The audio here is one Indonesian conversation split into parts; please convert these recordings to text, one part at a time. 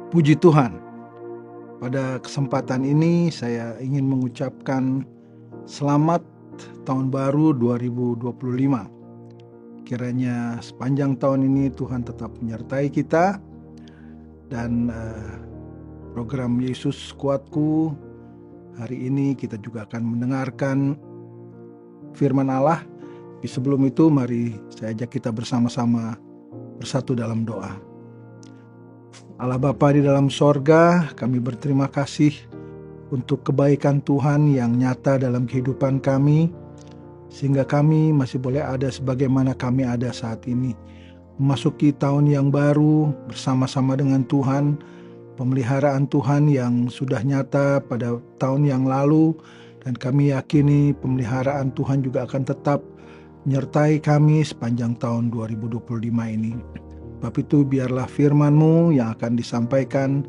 Puji Tuhan, pada kesempatan ini saya ingin mengucapkan selamat tahun baru 2025. Kiranya sepanjang tahun ini Tuhan tetap menyertai kita dan program Yesus Kuatku hari ini kita juga akan mendengarkan firman Allah. Tapi sebelum itu mari saya ajak kita bersama-sama bersatu dalam doa. Allah Bapa di dalam sorga, kami berterima kasih untuk kebaikan Tuhan yang nyata dalam kehidupan kami, sehingga kami masih boleh ada sebagaimana kami ada saat ini. Memasuki tahun yang baru bersama-sama dengan Tuhan, pemeliharaan Tuhan yang sudah nyata pada tahun yang lalu, dan kami yakini pemeliharaan Tuhan juga akan tetap menyertai kami sepanjang tahun 2025 ini. Sebab itu biarlah firman-Mu yang akan disampaikan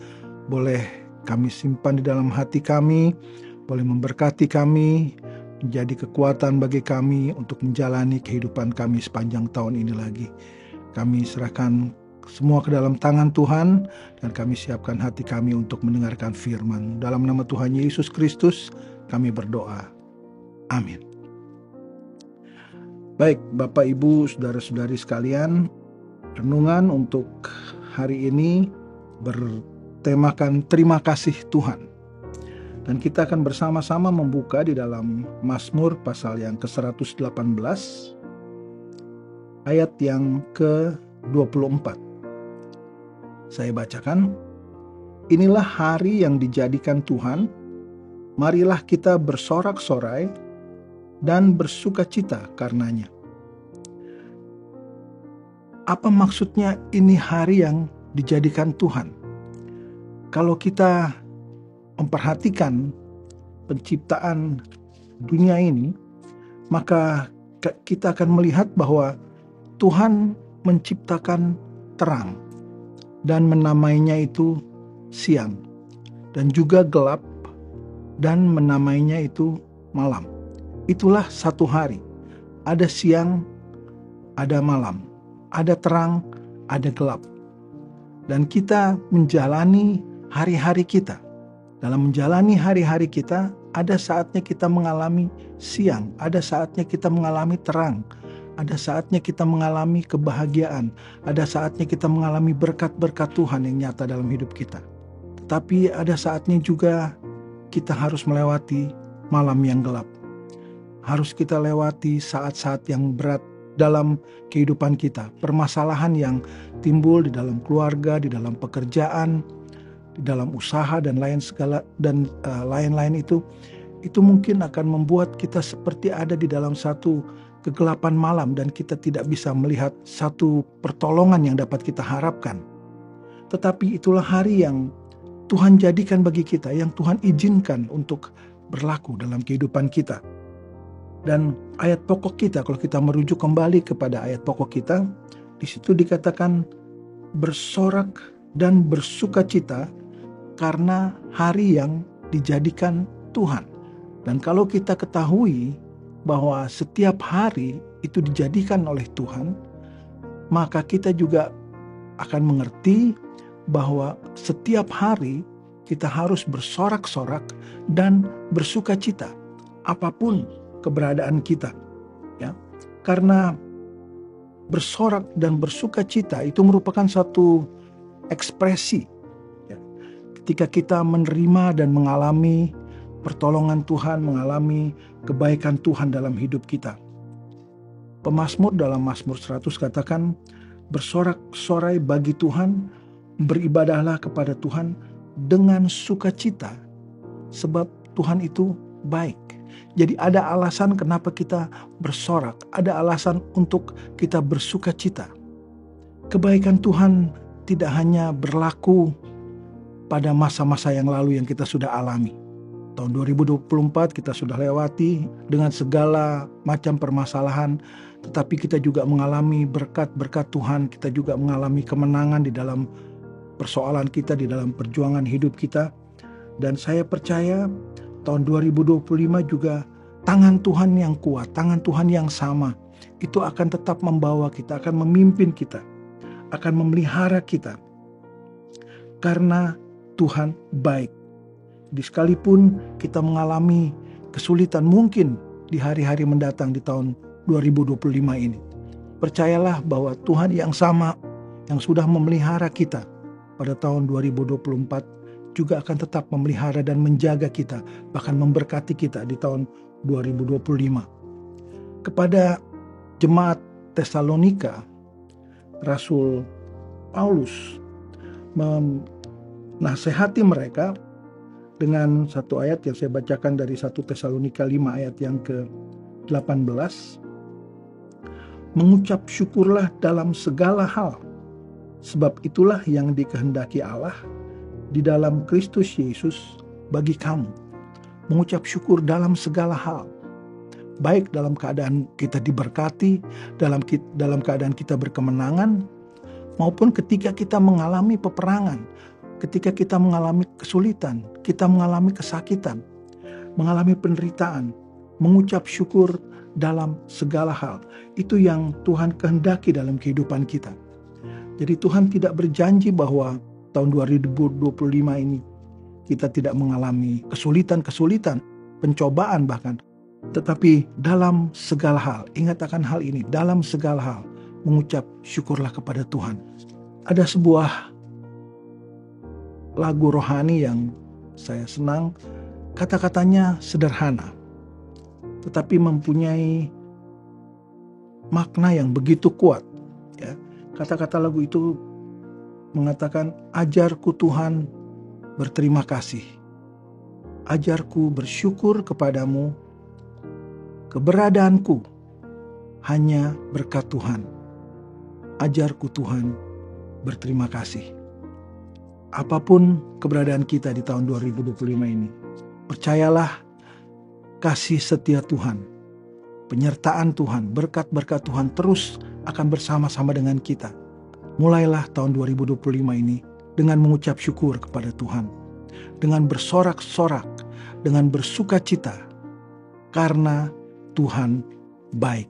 boleh kami simpan di dalam hati kami, boleh memberkati kami, menjadi kekuatan bagi kami untuk menjalani kehidupan kami sepanjang tahun ini lagi. Kami serahkan semua ke dalam tangan Tuhan dan kami siapkan hati kami untuk mendengarkan firman. Dalam nama Tuhan Yesus Kristus kami berdoa. Amin. Baik, Bapak, Ibu, Saudara-saudari sekalian, renungan untuk hari ini bertemakan terima kasih Tuhan. Dan kita akan bersama-sama membuka di dalam Mazmur pasal yang ke-118 ayat yang ke-24. Saya bacakan, inilah hari yang dijadikan Tuhan, marilah kita bersorak-sorai dan bersukacita karenanya. Apa maksudnya ini hari yang dijadikan Tuhan? Kalau kita memperhatikan penciptaan dunia ini, maka kita akan melihat bahwa Tuhan menciptakan terang dan menamainya itu siang, dan juga gelap dan menamainya itu malam. Itulah satu hari, ada siang, ada malam, ada terang, ada gelap. Dan kita menjalani hari-hari kita. Dalam menjalani hari-hari kita, ada saatnya kita mengalami siang, ada saatnya kita mengalami terang, ada saatnya kita mengalami kebahagiaan, ada saatnya kita mengalami berkat-berkat Tuhan yang nyata dalam hidup kita. Tetapi ada saatnya juga kita harus melewati malam yang gelap. Harus kita lewati saat-saat yang berat dalam kehidupan kita, permasalahan yang timbul di dalam keluarga, di dalam pekerjaan, di dalam usaha dan lain-lain itu mungkin akan membuat kita seperti ada di dalam satu kegelapan malam dan kita tidak bisa melihat satu pertolongan yang dapat kita harapkan. Tetapi itulah hari yang Tuhan jadikan bagi kita, yang Tuhan izinkan untuk berlaku dalam kehidupan kita. Dan ayat pokok kita, kalau kita merujuk kembali kepada ayat pokok kita, di situ dikatakan bersorak dan bersukacita karena hari yang dijadikan Tuhan. Dan kalau kita ketahui bahwa setiap hari itu dijadikan oleh Tuhan, maka kita juga akan mengerti bahwa setiap hari kita harus bersorak-sorak dan bersukacita apapun keberadaan kita, ya. Karena bersorak dan bersukacita itu merupakan satu ekspresi, ya. Ketika kita menerima dan mengalami pertolongan Tuhan, mengalami kebaikan Tuhan dalam hidup kita. Pemazmur dalam Mazmur 100 katakan, bersorak-sorai bagi Tuhan, beribadahlah kepada Tuhan dengan sukacita, sebab Tuhan itu baik. Jadi ada alasan kenapa kita bersorak, ada alasan untuk kita bersukacita. Kebaikan Tuhan tidak hanya berlaku pada masa-masa yang lalu yang kita sudah alami. Tahun 2024 kita sudah lewati dengan segala macam permasalahan, tetapi kita juga mengalami berkat-berkat Tuhan, kita juga mengalami kemenangan di dalam persoalan kita, di dalam perjuangan hidup kita. Dan saya percaya tahun 2025 juga tangan Tuhan yang kuat, tangan Tuhan yang sama, itu akan tetap membawa kita, akan memimpin kita, akan memelihara kita. karena Tuhan baik. Jadi sekalipun kita mengalami kesulitan mungkin di hari-hari mendatang di tahun 2025 ini, percayalah bahwa Tuhan yang sama yang sudah memelihara kita pada tahun 2024 juga akan tetap memelihara dan menjaga kita, bahkan memberkati kita di tahun 2025. Kepada jemaat Tesalonika, Rasul Paulus menasehati mereka dengan satu ayat yang saya bacakan dari 1 Tesalonika 5 ayat yang ke-18. Mengucap syukurlah dalam segala hal, sebab itulah yang dikehendaki Allah di dalam Kristus Yesus bagi kamu. Mengucap syukur dalam segala hal, baik dalam keadaan kita diberkati, dalam keadaan kita berkemenangan, maupun ketika kita mengalami peperangan, ketika kita mengalami kesulitan, kita mengalami kesakitan, mengalami penderitaan. Mengucap syukur dalam segala hal, itu yang Tuhan kehendaki dalam kehidupan kita. Jadi Tuhan tidak berjanji bahwa tahun 2025 ini kita tidak mengalami kesulitan, pencobaan bahkan. Tetapi dalam segala hal, ingat akan hal ini, dalam segala hal mengucap syukurlah kepada Tuhan. Ada sebuah lagu rohani yang saya senang, kata-katanya sederhana, tetapi mempunyai makna yang begitu kuat. Ya, kata-kata lagu itu mengatakan, ajarku Tuhan berterima kasih, ajarku bersyukur kepadamu, keberadaanku hanya berkat Tuhan, ajarku Tuhan berterima kasih. Apapun keberadaan kita di tahun 2025 ini, percayalah kasih setia Tuhan, penyertaan Tuhan, berkat-berkat Tuhan terus akan bersama-sama dengan kita. Mulailah tahun 2025 ini dengan mengucap syukur kepada Tuhan, dengan bersorak-sorak, dengan bersuka cita, karena Tuhan baik.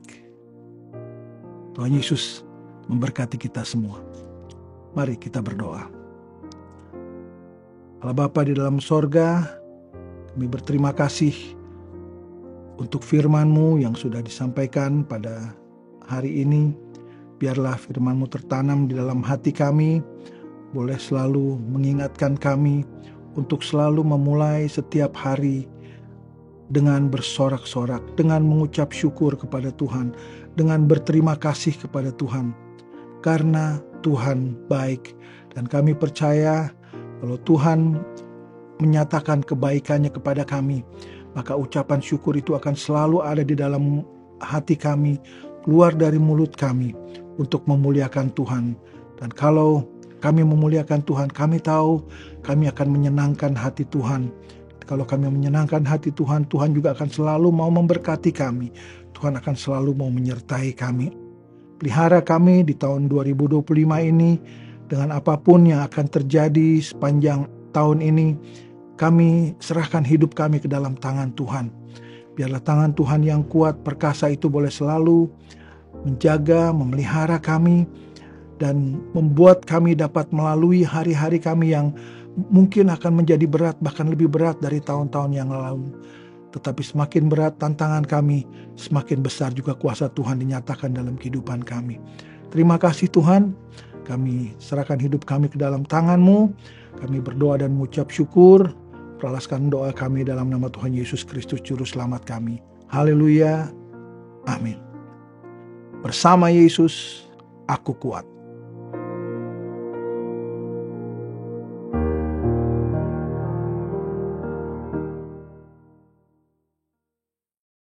Tuhan Yesus memberkati kita semua. Mari kita berdoa. Allah Bapa di dalam sorga, kami berterima kasih untuk firman-Mu yang sudah disampaikan pada hari ini. Biarlah firman-Mu tertanam di dalam hati kami, boleh selalu mengingatkan kami untuk selalu memulai setiap hari dengan bersorak-sorak, dengan mengucap syukur kepada Tuhan, dengan berterima kasih kepada Tuhan, karena Tuhan baik. Dan kami percaya kalau Tuhan menyatakan kebaikannya kepada kami, maka ucapan syukur itu akan selalu ada di dalam hati kami, keluar dari mulut kami untuk memuliakan Tuhan. Dan kalau kami memuliakan Tuhan, kami tahu kami akan menyenangkan hati Tuhan. Kalau kami menyenangkan hati Tuhan, Tuhan juga akan selalu mau memberkati kami. Tuhan akan selalu mau menyertai kami. Pelihara kami di tahun 2025 ini, dengan apapun yang akan terjadi sepanjang tahun ini, kami serahkan hidup kami ke dalam tangan Tuhan. Biarlah tangan Tuhan yang kuat, perkasa itu boleh selalu menjaga, memelihara kami, dan membuat kami dapat melalui hari-hari kami yang mungkin akan menjadi berat, bahkan lebih berat dari tahun-tahun yang lalu. Tetapi semakin berat tantangan kami, semakin besar juga kuasa Tuhan dinyatakan dalam kehidupan kami. Terima kasih Tuhan, kami serahkan hidup kami ke dalam tangan-Mu. Kami berdoa dan mengucap syukur. Peralaskan doa kami dalam nama Tuhan Yesus Kristus Juru Selamat kami. Haleluya. Amin. Bersama Yesus, aku kuat.